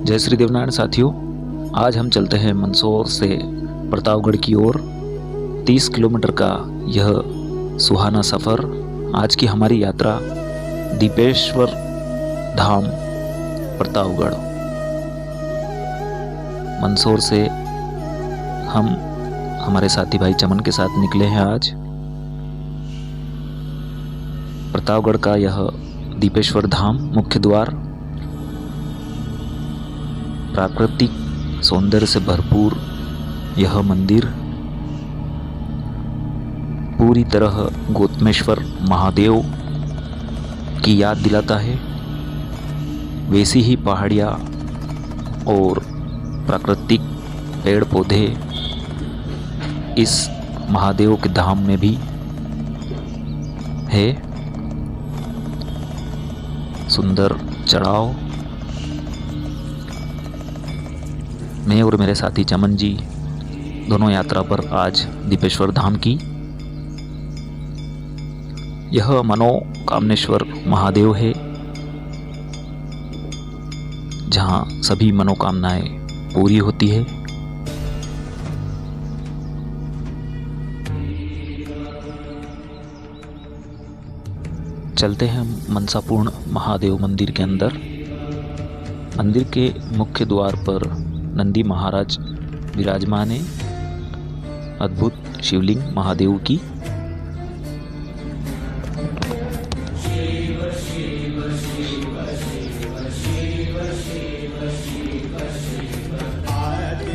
जय श्री देवनारायण साथियों, आज हम चलते हैं मंदसौर से प्रतापगढ़ की ओर। 30 किलोमीटर का यह सुहाना सफ़र। आज की हमारी यात्रा दीपेश्वर धाम प्रतापगढ़। मंदसौर से हम हमारे साथी भाई चमन के साथ निकले हैं आज। प्रतापगढ़ का यह दीपेश्वर धाम मुख्य द्वार प्राकृतिक सौंदर्य से भरपूर यह मंदिर पूरी तरह गौतमेश्वर महादेव की याद दिलाता है। वैसी ही पहाड़ियाँ और प्राकृतिक पेड़ पौधे इस महादेव के धाम में भी है। सुंदर चढ़ाव। मैं और मेरे साथी चमन जी दोनों यात्रा पर आज दीपेश्वर धाम की। यह मनोकामनेश्वर महादेव है, जहाँ सभी मनोकामनाएं पूरी होती है। चलते हैं हम मनसापूर्ण महादेव मंदिर के अंदर। मंदिर के मुख्य द्वार पर नंदी महाराज विराजमान है। अद्भुत शिवलिंग महादेव की।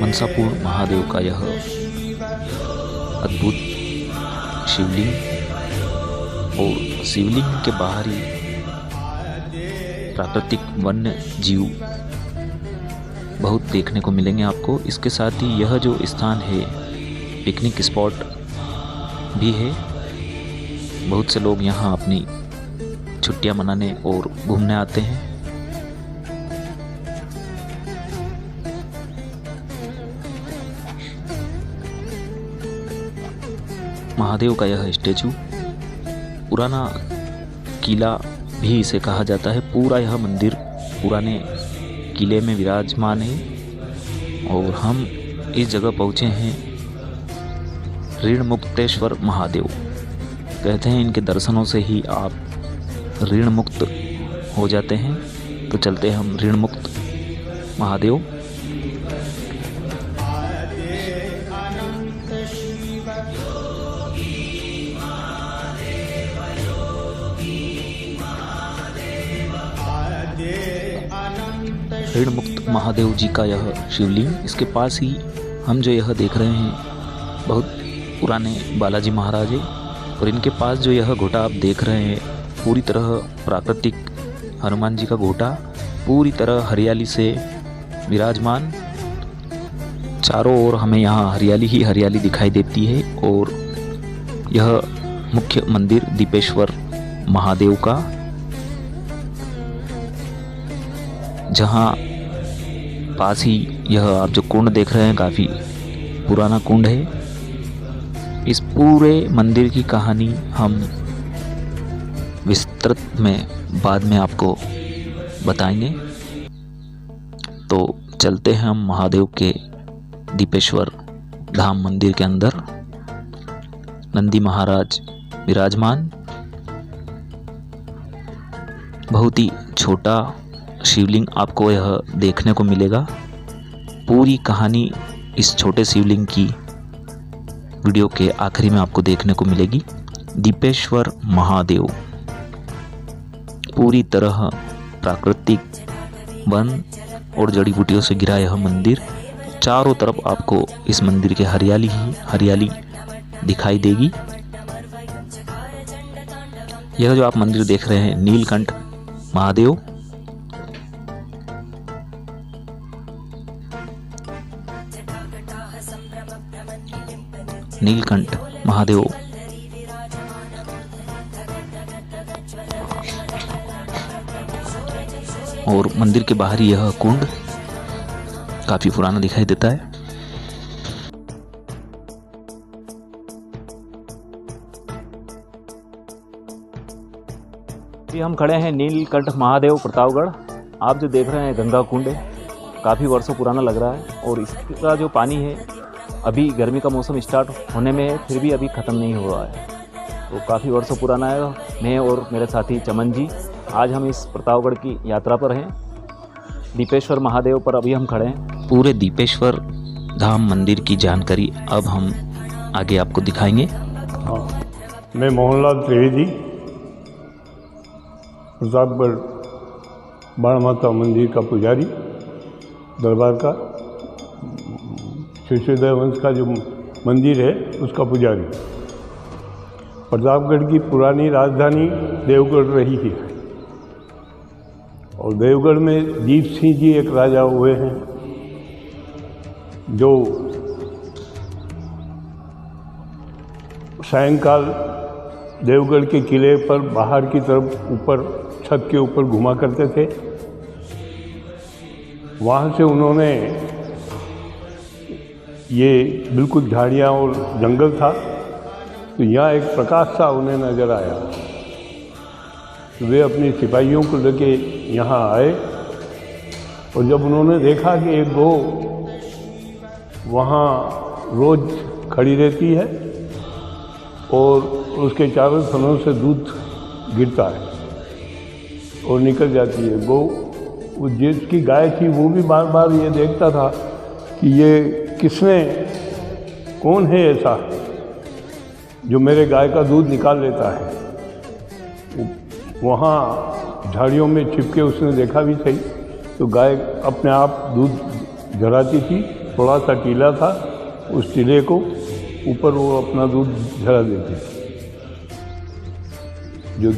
मनसापूर्ण महादेव का यह अद्भुत शिवलिंग और शिवलिंग के बाहर ही प्राकृतिक वन्य जीव बहुत देखने को मिलेंगे आपको। इसके साथ ही यह जो स्थान है पिकनिक स्पॉट भी है। बहुत से लोग यहाँ अपनी छुट्टियां मनाने और घूमने आते हैं। महादेव का यह स्टैचू पुराना किला भी इसे कहा जाता है। पूरा यह मंदिर पुराने किले में विराजमान है। और हम इस जगह पहुँचे हैं ऋण मुक्तेश्वर महादेव। कहते हैं इनके दर्शनों से ही आप ऋण मुक्त हो जाते हैं। तो चलते हैं हम ऋण मुक्त महादेव। ऋण मुक्त महादेव जी का यह शिवलिंग, इसके पास ही हम जो यह देख रहे हैं बहुत पुराने बालाजी महाराज है। और इनके पास जो यह घोटा आप देख रहे हैं पूरी तरह प्राकृतिक हनुमान जी का घोटा, पूरी तरह हरियाली से विराजमान। चारों ओर हमें यहाँ हरियाली ही हरियाली दिखाई देती है। और यह मुख्य मंदिर दीपेश्वर महादेव का, जहाँ पास ही यह आप जो कुंड देख रहे हैं काफ़ी पुराना कुंड है। इस पूरे मंदिर की कहानी हम विस्तृत में बाद में आपको बताएंगे। तो चलते हैं हम महादेव के दीपेश्वर धाम मंदिर के अंदर। नंदी महाराज विराजमान। बहुत ही छोटा शिवलिंग आपको यह देखने को मिलेगा। पूरी कहानी इस छोटे शिवलिंग की वीडियो के आखिरी में आपको देखने को मिलेगी। दीपेश्वर महादेव पूरी तरह प्राकृतिक वन और जड़ी बूटियों से घिरा यह मंदिर। चारों तरफ आपको इस मंदिर के हरियाली ही हरियाली दिखाई देगी। यह जो आप मंदिर देख रहे हैं नीलकंठ महादेव, नीलकंठ महादेव और मंदिर के बाहर यह कुंड काफी पुराना दिखाई देता है। हम खड़े हैं नीलकंठ महादेव प्रतापगढ़। आप जो देख रहे हैं गंगा कुंड है, काफ़ी वर्षों पुराना लग रहा है और इसका जो पानी है अभी गर्मी का मौसम स्टार्ट होने में है, फिर भी अभी ख़त्म नहीं हो रहा है, तो काफ़ी वर्षों पुराना है। मैं और मेरे साथी चमन जी आज हम इस प्रतापगढ़ की यात्रा पर हैं। दीपेश्वर महादेव पर अभी हम खड़े हैं। पूरे दीपेश्वर धाम मंदिर की जानकारी अब हम आगे आपको दिखाएंगे। हाँ, मैं मोहनलाल त्रिवेदी, प्रतापगढ़ बाण माता मंदिर का पुजारी, दरबार का शिवशोदय वंश का जो मंदिर है उसका पुजारी। प्रतापगढ़ की पुरानी राजधानी देवगढ़ रही है और देवगढ़ में दीप सिंह जी एक राजा हुए हैं जो सायंकाल देवगढ़ के किले पर बाहर की तरफ ऊपर छत के ऊपर घुमा करते थे। वहाँ से उन्होंने, ये बिल्कुल झाड़ियाँ और जंगल था, तो यहाँ एक प्रकाश सा उन्हें नज़र आया। तो वे अपने सिपाहियों को लेके यहाँ आए और जब उन्होंने देखा कि एक गौ वहाँ रोज़ खड़ी रहती है और उसके चारों थनों से दूध गिरता है और निकल जाती है गौ, वो जिसकी गाय थी वो भी बार बार ये देखता था कि ये किसने, कौन है ऐसा जो मेरे गाय का दूध निकाल लेता है। वहाँ झाड़ियों में छिपके उसने देखा भी सही, तो गाय अपने आप दूध झराती थी, थोड़ा सा टीला था, उस टीले को ऊपर वो अपना दूध झरा देती थी। जो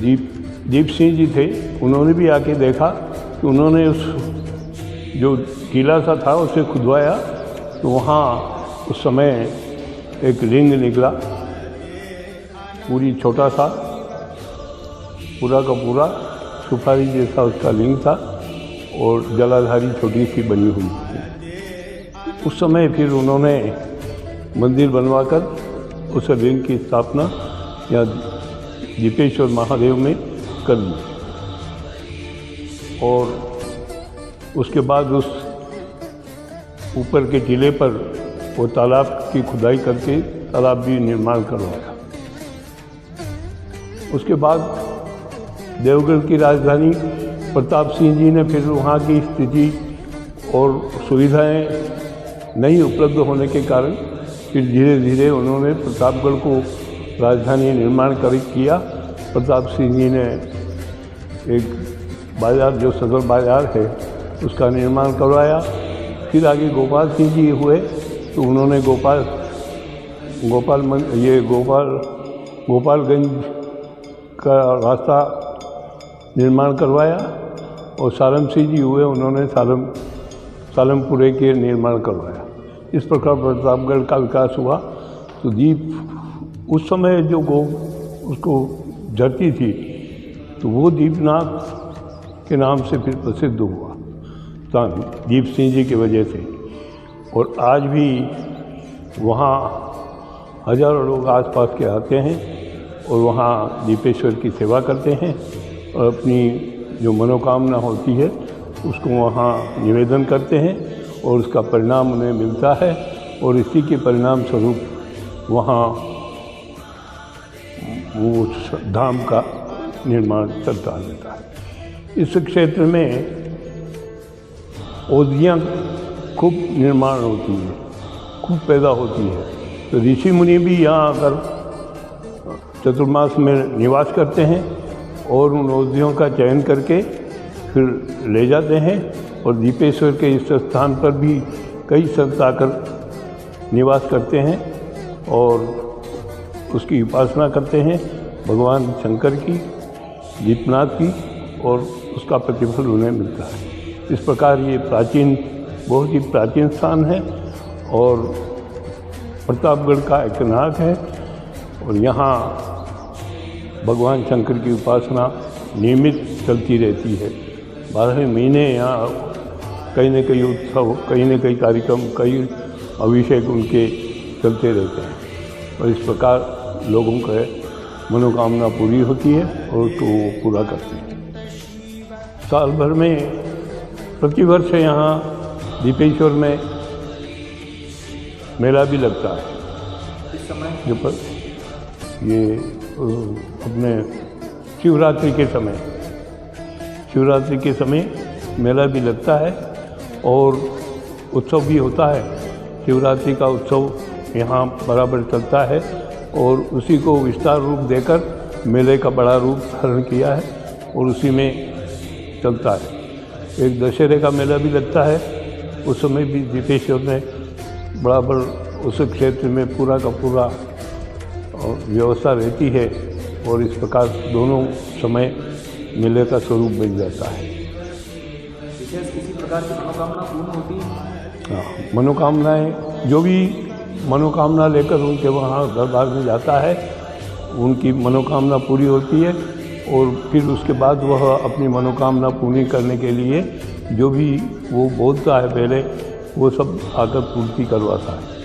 दीप सिंह जी थे उन्होंने भी आके देखा कि उन्होंने उस जो टीला सा था उसे खुदवाया, तो वहाँ उस समय एक लिंग निकला, पूरी छोटा सा, पूरा का पूरा सुपारी जैसा उसका लिंग था और जलाधारी छोटी सी बनी हुई थी। उस समय फिर उन्होंने मंदिर बनवाकर उस लिंग की स्थापना या दीपेश्वर महादेव में कर दी और उसके बाद उस ऊपर के टीले पर वो तालाब की खुदाई करके तालाब भी निर्माण करवाया। उसके बाद देवगढ़ की राजधानी प्रताप सिंह जी ने फिर वहाँ की स्थिति और सुविधाएं नहीं उपलब्ध होने के कारण फिर धीरे धीरे उन्होंने प्रतापगढ़ को राजधानी निर्माण किया। प्रताप सिंह जी ने एक बाज़ार जो सदर बाज़ार है उसका निर्माण करवाया। फिर आगे गोपाल सिंह जी हुए तो उन्होंने गोपालगंज का रास्ता निर्माण करवाया और सालम सिंह जी हुए, उन्होंने सालमपुरे के निर्माण करवाया। इस प्रकार प्रतापगढ़ का विकास हुआ। तो दीप उस समय जो गौ उसको झरती थी तो वो दीपनाथ के नाम से फिर प्रसिद्ध हुआ दीप सिंह जी की वजह से। और आज भी वहाँ हजारों लोग आसपास के आते हैं और वहाँ दीपेश्वर की सेवा करते हैं और अपनी जो मनोकामना होती है उसको वहाँ निवेदन करते हैं और उसका परिणाम उन्हें मिलता है और इसी के परिणाम स्वरूप वहाँ वो धाम का निर्माण चलता रहता है। इस क्षेत्र में औषधियाँ खूब निर्माण होती है, खूब पैदा होती है। तो ऋषि मुनि भी यहाँ आकर चतुर्मास में निवास करते हैं और उन औषधियों का चयन करके फिर ले जाते हैं और दीपेश्वर के इस स्थान पर भी कई संत आकर निवास करते हैं और उसकी उपासना करते हैं भगवान शंकर की, दीपनाथ की, और उसका प्रतिफल उन्हें मिलता है। इस प्रकार ये बहुत ही प्राचीन स्थान है और प्रतापगढ़ का एक नाक है और यहाँ भगवान शंकर की उपासना नियमित चलती रहती है। 12 महीने यहाँ कहीं न कहीं उत्सव, कहीं न कहीं कार्यक्रम, कई अभिषेक उनके चलते रहते हैं और इस प्रकार लोगों का मनोकामना पूरी होती है और उसको वो पूरा करते हैं। साल भर में प्रतिवर्ष यहाँ दीपेश्वर में मेला भी लगता है। इस समय जो पर ये अपने शिवरात्रि के समय मेला भी लगता है और उत्सव भी होता है। शिवरात्रि का उत्सव यहाँ बराबर चलता है और उसी को विस्तार रूप देकर मेले का बड़ा रूप धारण किया है और उसी में चलता है। एक दशहरे का मेला भी लगता है, उस समय भी दीपेश्वर में बराबर उस क्षेत्र में पूरा का पूरा व्यवस्था रहती है और इस प्रकार दोनों समय मेले का स्वरूप बन जाता है। विशेष किसी प्रकार की मनोकामना पूर्ण होती है? हाँ, मनोकामनाएं जो भी मनोकामना लेकर उनके वहाँ दरबार में जाता है, उनकी मनोकामना पूरी होती है और फिर उसके बाद वह अपनी मनोकामना पूरी करने के लिए जो भी वो बोलता है पहले, वो सब आकर पूर्ति करवाता है।